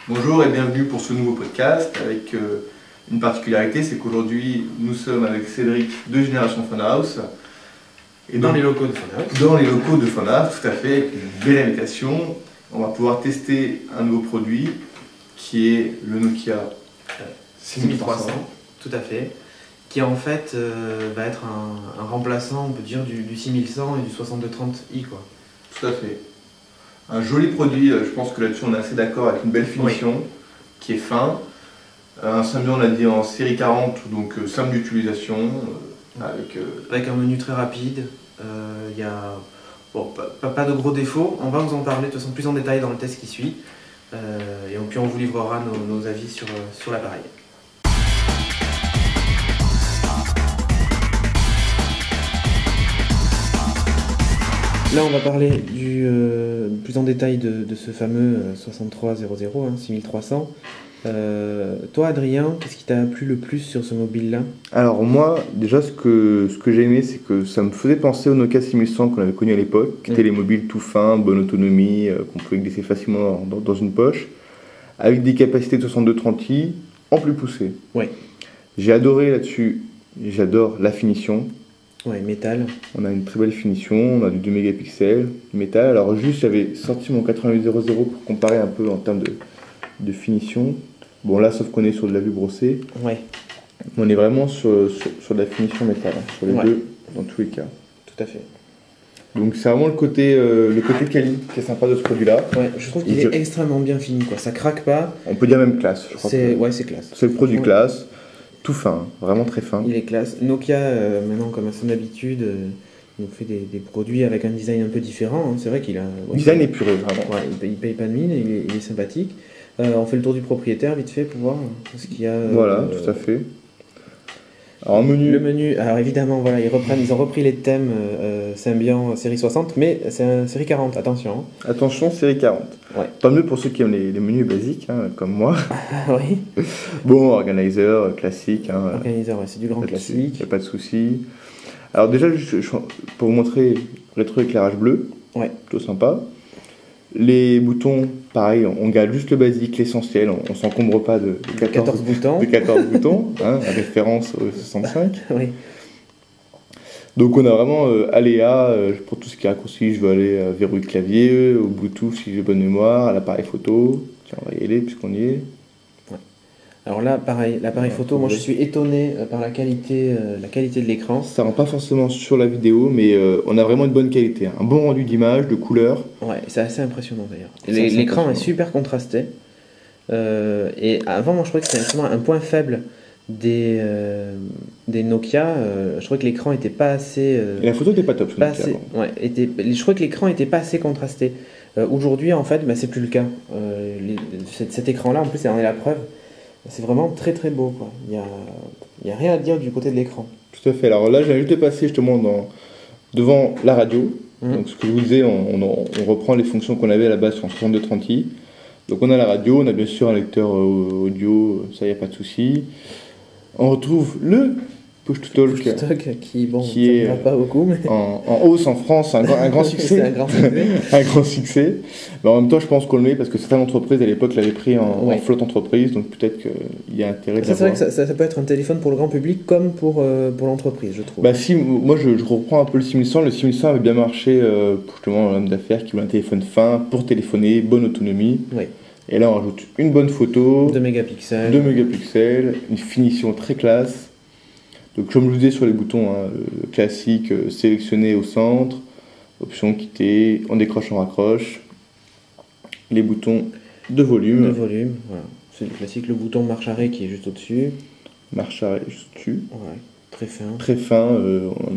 Bonjour et bienvenue pour ce nouveau podcast avec une particularité, c'est qu'aujourd'hui nous sommes avec Cédric de Génération Funhouse. Et dans les locaux de Funhouse. Dans les locaux de Funhouse, tout à fait, avec une belle invitation. On va pouvoir tester un nouveau produit qui est le Nokia 6300, tout à fait, qui en fait va être un remplaçant, on peut dire, du 6100 et du 6230i, quoi. Tout à fait. Un joli produit, je pense que là-dessus on est assez d'accord, avec une belle finition, qui est fin. Un Symbian, on a dit en série 40, donc simple d'utilisation. Avec un menu très rapide, il y a pas de gros défauts. On va vous en parler de toute façon plus en détail dans le test qui suit. Et puis on vous livrera nos avis sur l'appareil. Là, on va parler plus en détail de ce fameux 6300, 6300. Toi, Adrien, qu'est-ce qui t'a plu le plus sur ce mobile-là? Alors moi, déjà, ce que j'ai aimé, c'est que ça me faisait penser au Nokia 6100 qu'on avait connu à l'époque, qui étaient les mobiles tout fins, bonne autonomie, qu'on pouvait glisser facilement dans une poche, avec des capacités de 6230i en plus poussées. Ouais. J'ai adoré là-dessus, j'adore la finition. Ouais, métal. On a une très belle finition, on a du 2 mégapixels, métal. Alors juste, j'avais sorti mon 8800 pour comparer un peu en termes de finition. Bon là, sauf qu'on est sur de la vue brossée. Ouais. On est vraiment sur de la finition métal, sur les deux, dans tous les cas. Tout à fait. Donc c'est vraiment le côté quali qui est sympa de ce produit-là. Ouais, je trouve qu'il est extrêmement bien fini, quoi. Ça craque pas. On peut dire même classe, je crois. Ouais, c'est classe. C'est le produit classe. Tout fin, vraiment très fin. Il est classe. Nokia, maintenant, comme à son habitude, il nous fait des produits avec un design un peu différent. Hein. C'est vrai qu'il a... Le design épuré, vraiment. Ouais, il paye pas de mine, il est sympathique. On fait le tour du propriétaire, vite fait, pour voir ce qu'il y a... Voilà, tout à fait. Alors, Le menu, alors évidemment, voilà, ils ont repris les thèmes Symbian série 60, mais c'est un série 40, attention. Hein. Attention, série 40. Ouais. Pas mieux pour ceux qui aiment les menus basiques, hein, comme moi. Oui. Bon, organizer, classique. Hein, organizer, ouais, c'est du grand classique. Il n'y a pas de souci. Alors déjà, pour vous montrer rétroéclairage bleu, plutôt sympa. Les boutons, pareil, on garde juste le basique, l'essentiel, on ne s'encombre pas de 14 boutons. De 14 boutons, hein, référence au 65. Oui. Donc on a vraiment aléa pour tout ce qui est raccourci, je veux aller verrouille clavier, au Bluetooth si j'ai bonne mémoire, à l'appareil photo. Tiens, on va y aller puisqu'on y est. Ouais. Alors là, pareil, l'appareil photo, moi je suis étonné par la qualité de l'écran. Ça rend pas forcément sur la vidéo, mais on a vraiment une bonne qualité. Un bon rendu d'image, de couleur. Ouais, c'est assez impressionnant d'ailleurs. L'écran est super contrasté. Et avant, moi je trouvais que c'était justement un point faible des Nokia. Je trouvais que l'écran était pas assez... Et la photo n'était pas top sur Nokia. Je trouvais que l'écran était pas assez contrasté. Aujourd'hui, en fait, c'est plus le cas. Cet écran-là, en plus, ça en est la preuve. C'est vraiment très très beau, quoi. Il y a rien à dire du côté de l'écran. Tout à fait. Alors là, j'ai juste passé justement devant la radio. Donc ce que je vous disais, on reprend les fonctions qu'on avait à la base sur 6230i. Donc on a la radio, on a bien sûr un lecteur audio, ça y a pas de souci. On retrouve le push-to-talk qui est pas beaucoup, mais... en hausse en France, un grand succès. C'est un grand succès. Un grand succès. Mais en même temps, je pense qu'on le met parce que certaines entreprises à l'époque l'avaient pris en flotte entreprise, donc peut-être qu'il y a intérêt de l'avoir. C'est vrai que ça peut être un téléphone pour le grand public comme pour l'entreprise, je trouve. Bah si, moi je reprends un peu le 6100. Le 6100 avait bien marché pour justement un homme d'affaires qui voulait un téléphone fin pour téléphoner, bonne autonomie. Oui. Et là on rajoute une bonne photo, 2 mégapixels, une finition très classe. Donc comme je vous disais sur les boutons, hein, le classique sélectionné au centre, option quitter, on décroche, on raccroche, les boutons de volume. Voilà. C'est le classique, le bouton marche arrêt qui est juste au-dessus. Marche arrêt juste au-dessus. Ouais. Très fin. Très fin,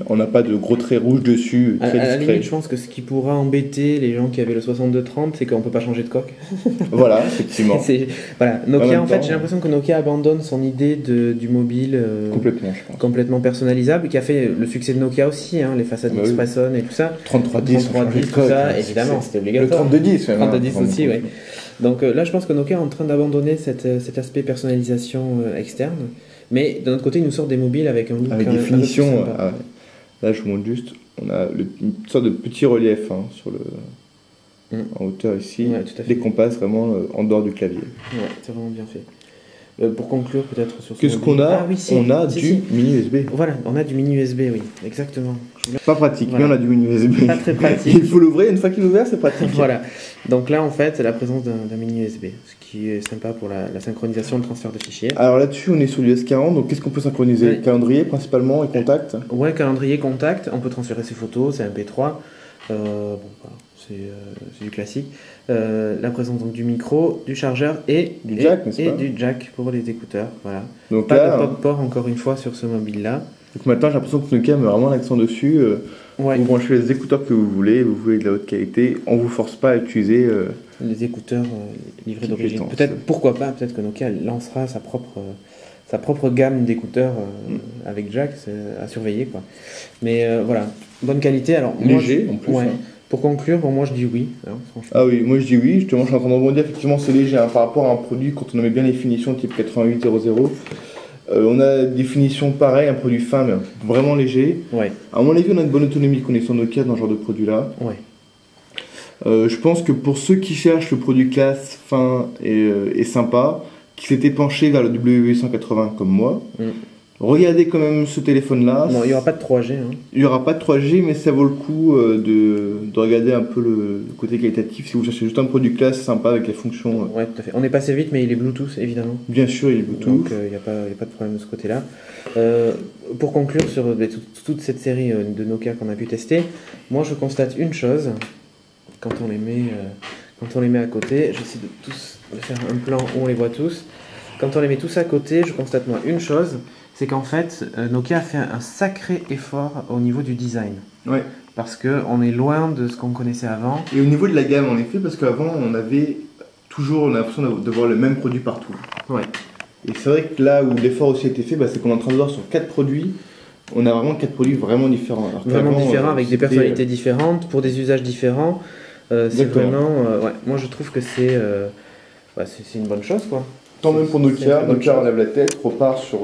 on n'a pas de gros traits rouges dessus, très discret. À la limite, je pense que ce qui pourra embêter les gens qui avaient le 6230, c'est qu'on ne peut pas changer de coque. Voilà, effectivement. Voilà. Nokia, en fait, j'ai l'impression que Nokia abandonne son idée du mobile complètement, je pense. Complètement personnalisable, qui a fait le succès de Nokia aussi, hein, les façades Expresson et tout ça. 3310, tout ça, évidemment, c'était obligatoire. Le 3210, même. 3210 aussi, oui. Donc là, je pense que Nokia est en train d'abandonner cet aspect personnalisation externe. Mais d'un autre côté, ils nous sortent des mobiles avec un look avec des finitions. Là, je vous montre juste. On a une sorte de petit relief sur en hauteur ici, Ouais, tout à fait. dès qu'on passe vraiment en dehors du clavier. Ouais, c'est vraiment bien fait. Pour conclure peut-être sur ce Qu'est-ce mobile. qu'on a? Ah oui, si, On a si, du si. mini USB. Voilà, on a du mini USB, oui, exactement. Pas pratique, Voilà. mais on a du mini USB. Pas très pratique. Il faut l'ouvrir, une fois qu'il est ouvert, c'est pratique. Voilà. Donc là, en fait, c'est la présence d'un mini USB, ce qui est sympa pour la synchronisation et le transfert de fichiers. Alors là-dessus, on est sur l'US40, donc qu'est-ce qu'on peut synchroniser? Ouais. Calendrier principalement et contact. Ouais, calendrier, contact, on peut transférer ses photos, c'est MP3. Bon, voilà, c'est du classique. La présence donc, du micro, du chargeur et Du jack, n'est-ce pas? du jack pour les écouteurs. Voilà. Donc Pas là, de pop-port encore une fois sur ce mobile-là. donc maintenant j'ai l'impression que Nokia met vraiment l'accent dessus. Ouais. Vous branchez les écouteurs que vous voulez de la haute qualité. On vous force pas à utiliser. Les écouteurs livrés Petite d'origine. puissance. Peut-être, pourquoi pas, peut-être que Nokia lancera sa propre gamme d'écouteurs avec jack, c'est à surveiller quoi. Mais voilà, bonne qualité. Alors, Léger en plus. ouais. Hein. Pour conclure, pour moi je dis oui. Hein, franchement. Ah oui, moi je dis oui. Justement, je suis en train de rebondir. Effectivement, c'est léger hein, par rapport à un produit quand on met bien les finitions type 8800. On a des finitions pareilles, un produit fin mais vraiment léger. Ouais, À mon avis, on a une bonne autonomie connaissant Nokia dans ce genre de produit-là. ouais. Je pense que pour ceux qui cherchent le produit classe, fin et sympa, qui s'étaient penchés vers le W880 comme moi, regardez quand même ce téléphone-là. Bon, il n'y aura pas de 3G. Hein. Il n'y aura pas de 3G, mais ça vaut le coup de regarder un peu le côté qualitatif si vous cherchez juste un produit classe sympa avec les fonctions. Ouais, tout à fait. On est passé vite, mais il est Bluetooth évidemment. Bien sûr, il est Bluetooth. Donc il n'y a pas de problème de ce côté-là. Pour conclure sur toute cette série de Nokia qu'on a pu tester, moi je constate une chose quand on les met à côté. J'essaie de faire un plan où on les voit tous. Quand on les met tous à côté, je constate moi une chose, c'est qu'en fait Nokia a fait un sacré effort au niveau du design. Ouais. Parce qu'on est loin de ce qu'on connaissait avant. Et au niveau de la gamme, en effet, parce qu'avant, on avait toujours l'impression de voir le même produit partout. Ouais. Et c'est vrai que là où l'effort aussi a été fait, c'est qu'on est en train de voir sur 4 produits, on a vraiment 4 produits vraiment différents. Alors Vraiment qu'avant, différents, avec des c'était- personnalités différentes, pour des usages différents. C'est Exactement. vraiment... ouais, moi je trouve que c'est une bonne chose quoi. Tant même pour C'est Nokia, une bonne Nokia chose. relève la tête, repart sur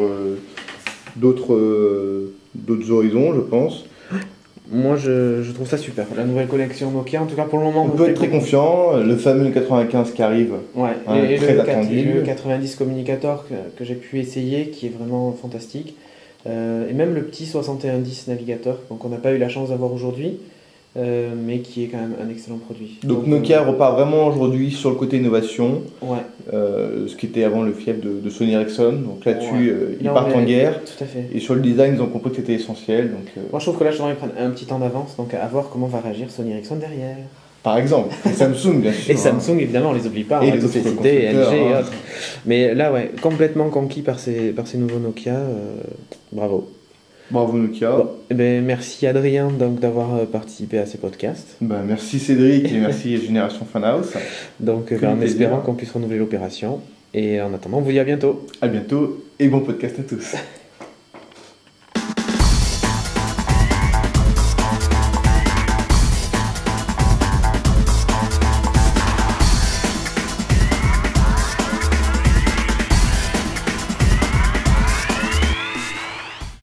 d'autres horizons, je pense. Moi je trouve ça super. La nouvelle collection Nokia, en tout cas pour le moment... On me peut plaît être très beaucoup. confiant, le fameux 95 qui arrive. Ouais, Ouais, et très le, attendu. le 90 Communicator que j'ai pu essayer, qui est vraiment fantastique. Et même le petit 6110 Navigator, donc on n'a pas eu la chance d'avoir aujourd'hui, mais qui est quand même un excellent produit. Donc Nokia repart vraiment aujourd'hui sur le côté innovation, Ouais, ce qui était avant le fief de Sony Ericsson. Donc là-dessus, Ouais. ils Là, on partent en est- guerre. tout à fait. Et sur le design, ils ont compris que c'était essentiel. Donc, Moi je trouve que là je devrais prendre un petit temps d'avance, donc à voir comment va réagir Sony Ericsson derrière. par exemple, et Samsung, bien sûr. Et Samsung évidemment on les oublie pas, Et on va les tous autres les citer, LG constructeurs, et hein. autres. Mais là ouais, complètement conquis par ces nouveaux Nokia, bravo. Bravo Nokia. Bon, eh ben, merci Adrien donc d'avoir participé à ces podcasts. Ben, merci Cédric et merci Génération Funhouse. Donc Que en du plaisir. espérant qu'on puisse renouveler l'opération. Et en attendant, on vous dit à bientôt. À bientôt et bon podcast à tous.